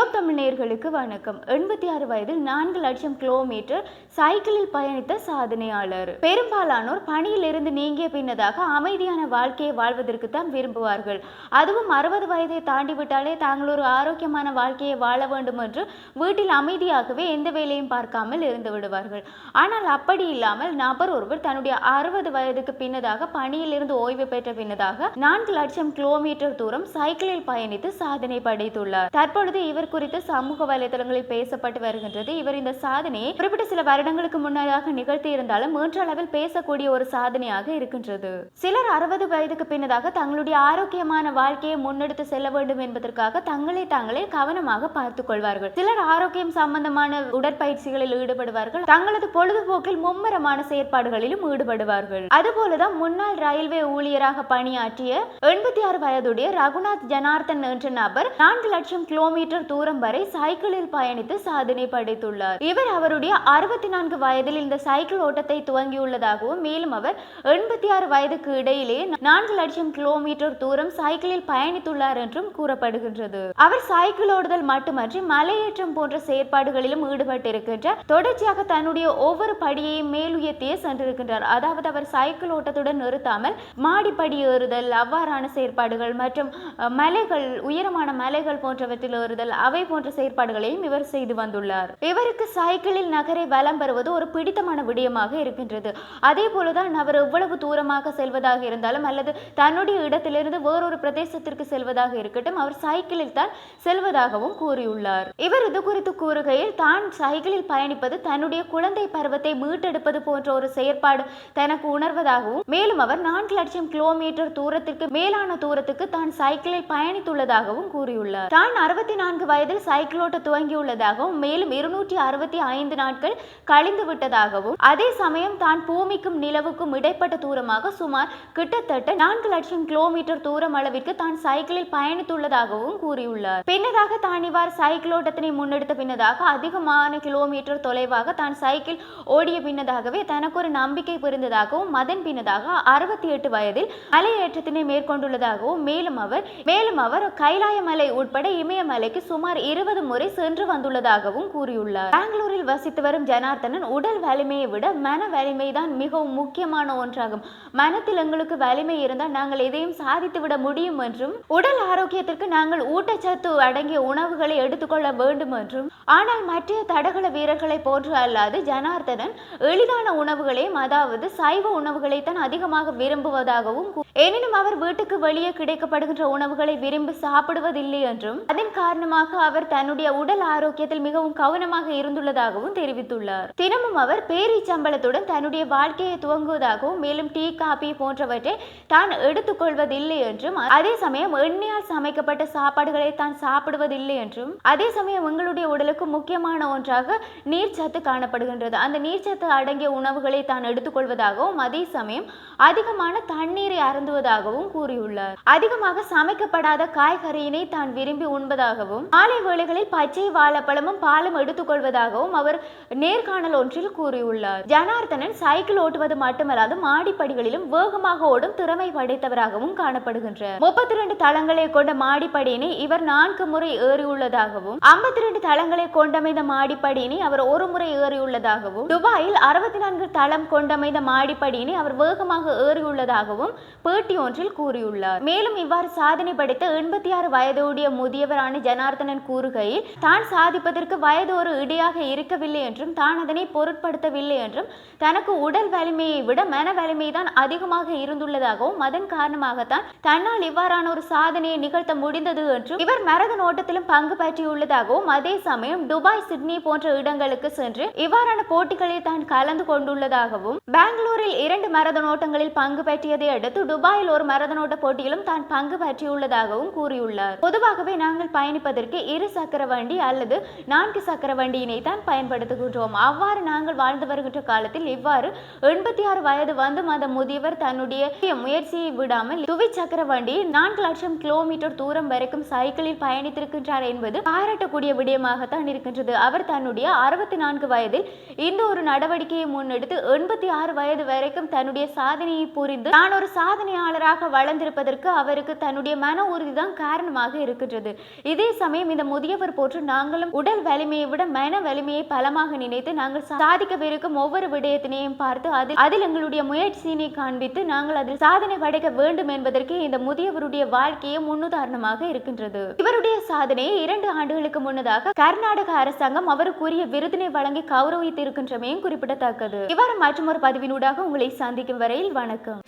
ஜோப் தமிழ் நேயர்களுக்கு வணக்கம். 86 வயதில் 4 லட்சம் கிலோமீட்டர் சைக்கிளில் பயணித்த சாதனையாளர். பெரும்பாலானோர் பணியிலிருந்து நீங்கிய பின்னதாக அமைதியான வாழ்க்கையை வாழ்வதற்கு தான் விரும்புவார்கள். அதுவும் 60 வயதை தாண்டிவிட்டாலே தாங்கள் ஒரு ஆரோக்கியமான வாழ்க்கையை வாழ வேண்டும் என்று வீட்டில் அமைதியாகவே எந்த வேலையும் பார்க்காமல் இருந்து விடுவார்கள். ஆனால் அப்படி இல்லாமல் நபர் ஒருவர் தன்னுடைய 60 வயதுக்கு பின்னதாக பணியிலிருந்து ஓய்வு பெற்ற பின்னதாக 4 லட்சம் கிலோமீட்டர் தூரம் சைக்கிளில் பயணித்து சாதனை படைத்துள்ளார். தற்பொழுது இவர் குறித்து சமூக வலைதளங்களில் பேசப்பட்டு வருகின்றது. இவர் இந்த சாதனையை குறிப்பிட்ட சில வருடங்களுக்கு முன்னதாக நிகழ்த்தி இருந்தாலும் மூன்றளவில் பேசக்கூடிய ஒரு சாதனையாக இருக்கின்றது. சிலர் 60 வயதுக்கு பின்னதாக தங்களுடைய ஆரோக்கியமான வாழ்க்கையை முன்னெடுத்து செல்ல வேண்டும் என்பதற்காக தாங்களே கவனமாக பார்த்துக் கொள்வார்கள். சிலர் ஆரோக்கியம் சம்பந்தமான உடற்பயிற்சிகளில் ஈடுபடுவார்கள். தங்களது பொழுதுபோக்கில் மும்முரமான செயற்பாடுகளிலும் ஈடுபடுவார்கள். அதுபோலதான் முன்னாள் ரயில்வே ஊழியராக பணியாற்றிய 86 வயதுடைய ரகுநாத் ஜனார்தன் என்ற நபர் 4 லட்சம் கிலோமீட்டர் தூரம் வரை சைக்கிளில் பயணித்து சாதனை படைத்துள்ளார். இவர் அவருடைய 64 வயதில் இந்த சைக்கிள் ஓட்டத்தை துவங்கியுள்ளதாகவும் மேலும் அவர் 86 வயதுக்கு இடையிலே 4 லட்சம் கிலோமீட்டர் தூரம் சைக்கிளில் பயணித்துள்ளார் என்றும் கூறப்படுகின்றது. அவர் சைக்கிள் ஓடுதல் மட்டுமன்றி மலையேற்றம் போன்ற செயற்பாடுகளிலும் ஈடுபட்டிருக்கின்றார். தொடர்ச்சியாக தன்னுடைய ஒவ்வொரு படியையும் மேலுயர்த்தியே சென்றிருக்கின்றார். அதாவது அவர் சைக்கிள் ஓட்டத்துடன் நிறுத்தாமல் மாடிப்படி ஏறுதல், அவ்வாறான செயற்பாடுகள் மற்றும் மலைகள், உயரமான மலைகள் போன்றவற்றில் ஏறுதல், அவை போன்ற செயற்பாடுகளையும் இவர் செய்து வந்துள்ளார். இவருக்கு சைக்கிளில் நகரை வலம் பெறுவது ஒரு பிடித்தமான விடயமாக இருக்கின்றது. அதே போலதான் அவர் எவ்வளவு தூரமாக செல்வதாக இருந்தாலும் அல்லது தன்னுடைய இடத்திலிருந்து வேறொரு பிரதேசத்திற்கு செல்வதாக இருக்கட்டும், அவர் சைக்கிளில் தான் செல்வதாகவும் கூறியுள்ளார். இவர் இது குறித்து கூறுகையில், தான் சைக்கிளில் பயணிப்பது தன்னுடைய குழந்தை பருவத்தை மீட்டெடுப்பது போன்ற ஒரு செயற்பாடு தனக்கு உணர்வதாகவும் மேலும் அவர் 4 லட்சம் கிலோமீட்டர் தூரத்திற்கு மேலான தூரத்துக்கு தான் சைக்கிளில் பயணித்துள்ளதாகவும் கூறியுள்ளார். தான் 64 வயதில் சைக்கிள் ஓட்ட துவங்கியுள்ளதாகவும் மேலும் 265 நாட்கள் கழிந்து விட்டதாகவும் அதே சமயம் தான் பூமிக்கும் நிலவுக்கும் இடைப்பட்ட தூரமாக சுமார் கிட்டத்தட்ட 4 லட்சம் கிலோமீட்டர் தூரம் அளவிற்கு தான் சைக்கிளில் பயணித்துள்ளதாகவும் கூறியுள்ளார். பின்னதாக தான் இவ்வாறு சைக்கிள் ஓட்டத்தினை முன்னெடுத்த பின்னதாக அதிகமான கிலோமீட்டர் தொலைவாக தான் சைக்கிள் ஓடிய பின்னதாகவே தனக்கு ஒரு நம்பிக்கை புரிந்ததாகவும் அதன் பின்னதாக 68 வயதில் மலையேற்றத்தினை மேற்கொண்டுள்ளதாகவும் மேலும் அவர் கைலாய மலை உட்பட இமயமலைக்கு சுமார் 20 முறை சென்று வந்துள்ளதாகவும் கூறியுள்ளார். பெங்களூரில் வசித்து வரும் ஜனார்தனன் உடல் வலிமையை விட மன வலிமைதான் மிகவும் முக்கியமான ஒன்றாகும். மனத்தில் எங்களுக்கு வலிமை இருந்தால் நாங்கள் எதையும் சாதித்து விட முடியும் என்றும் உடல் ஆரோக்கியத்திற்கு நாங்கள் ஊட்டச்சத்து அடங்கிய உணவுகளை எடுத்துக்கொள்ள வேண்டும் என்றும் ஆனால் மற்ற தடகள வீரர்களை போன்று அல்லாது ஜனார்தனன் எளிதான உணவுகளையும் அதாவது சைவ உணவுகளை தான் அதிகமாக விரும்புவதாகவும் எனினும் அவர் வீட்டுக்கு வெளியே கிடைக்கப்படுகின்ற உணவுகளை விரும்பி சாப்பிடுவதில்லை என்றும் அதன் காரணமாக அவர் தன்னுடைய உடல் ஆரோக்கியத்தில் மிகவும் கவனமாக இருந்துள்ளதாகவும் தெரிவித்துள்ளார். தினமும் அவர் பேரிச்சம்பளத்துடன் தன்னுடைய வாழ்க்கையை துவங்குவதாகவும் மேலும் டீ, காபி போன்றவற்றை தான் எடுத்துக்கொள்வதில்லை என்றும் அதே சமயம் எண்ணெயால் சமைக்கப்பட்ட சாப்பாடுகளை தான் சாப்பிடுவதில்லை என்றும் அதே சமயம் எங்களுடைய உடலுக்கு முக்கியமான ஒன்றாக நீர்ச்சத்து காணப்படுகின்றது. அந்த நீர்ச்சத்து அடங்கிய உணவுகளை தான் எடுத்துக்கொள்வதாகவும் அதே சமயம் அதிகமான தண்ணீரை அருந்துவதாகவும் கூறியுள்ளார். அதிகமாக சமைக்கப்படாத காய்கறியினை தான் விரும்பி உண்பதாகவும் மாலை வேளைகளில் பச்சை வாழைப்பழமும் பாலும் எடுத்துக்கொள்வதாகவும் அவர் நேர்காணல் ஒன்றில் கூறியுள்ளார். ஜனார்தனன் சைக்கிள் ஓட்டுவது மட்டுமல்லாது மாடிப்படிகளிலும் வேகமாக ஓடும் திறமை படைத்தவராகவும் காணப்படுகின்றார். 32 தளங்களை கொண்ட மாடிப்படியினை இவர் 4 முறை ஏறியுள்ளதாகவும் 52 தளங்களை கொண்டமைந்த மாடிப்படியினை அவர் ஒரு முறை ஏறியுள்ளதாகவும் துபாயில் 64 தளம் கொண்டமைந்த மாடிப்படியினை அவர் வேகமாக ஏறியுள்ளதாகவும் பேட்டி ஒன்றில் கூறியுள்ளார். மேலும் இவ்வாறு சாதனை படைத்த 86 வயதுடைய முதியவரான ஜனார்தனன் கூறுகையில், தான் சாதிப்பதற்கு வயது ஒரு இடையாக இருக்கவில்லை என்றும் தான் அதனை பொருட்படுத்தவில்லை என்றும் தனக்கு உடல் வலிமையை விட மன வலிமை தான் அதிகமாக இருந்துள்ளதாகவும் அதன் காரணமாகத்தான் தன்னால் இவ்வாறான ஒரு சாதனையை நிகழ்த்த முடிந்தது என்றும் இவர் மரதன் ஓட்டத்திலும் பங்கு பற்றியுள்ளதாகவும் அதே சமயம் துபாய், சிட்னி போன்ற இடங்களுக்கு சென்று இவ்வாறான போட்டிகளில் தான் கலந்து கொண்டுள்ளதாகவும் பெங்களூரில் 2 மரதன் ஓட்டங்களில் பங்கு பற்றியதை அடுத்து துபாயில் ஒரு மரதன் ஓட்ட போட்டியிலும் தான் பங்கு பற்றியுள்ளதாகவும் கூறியுள்ளார். பொதுவாகவே நாங்கள் பயணிப்பதற்கு 2 சக்கர வண்டி அல்லது 4 சக்கர வண்டியினை தான் பயன்படுத்துகின்றோம். அவ்வாறு நாங்கள் வாழ்ந்து வருகின்ற காலத்தில் இவ்வாறு 86 வயது வந்தும் அந்த முதியவர் தன்னுடைய முயற்சியை விடாமல் துவி சக்கர வண்டியை 4 லட்சம் கிலோமீட்டர் தூரம் வரைக்கும் சைக்கிளில் பயணித்திருக்கின்றார் என்பது பாராட்டக்கூடிய விடயமாகத்தான் இருக்கின்றது. அவர் தன்னுடைய 64 வயதில் இந்த ஒரு நடவடிக்கையை முன்னெடுத்து 86 வயது வரைக்கும் தன்னுடைய சாதனையை புரிந்து தான் ஒரு சாதனையாளராக வளர்ந்திருப்பதற்கு அவருக்கு தன்னுடைய மன உறுதிதான் காரணமாக இருக்கின்றது. இதே சமயம் இந்த முதியவர் போன்று நாங்களும் உடல் வலிமையை விட மன வலிமையை பலமாக நினைத்து நாங்கள் சாதிக்கவிருக்கும் ஒவ்வொரு விடயத்தினையும் பார்த்து அதில் எங்களுடைய முயற்சியினை காண்பித்து நாங்கள் அதில் சாதனை படைக்க வேண்டும் என்பதற்கு இந்த முதியவருடைய வாழ்க்கையே முன்னுதாரணமாக இருக்கின்றது. இவருடைய சாதனையை 2 ஆண்டுகளுக்கு முன்னதாக கர்நாடக அரசாங்கம் அவருக்குரிய விருதினை வழங்கி கௌரவித்து இருக்கின்றமையும் குறிப்பிடத்தக்கது. இவ்வாறு மற்றொரு பதிவினூடாக உங்களை சந்திக்கும் வரையில் வணக்கம்.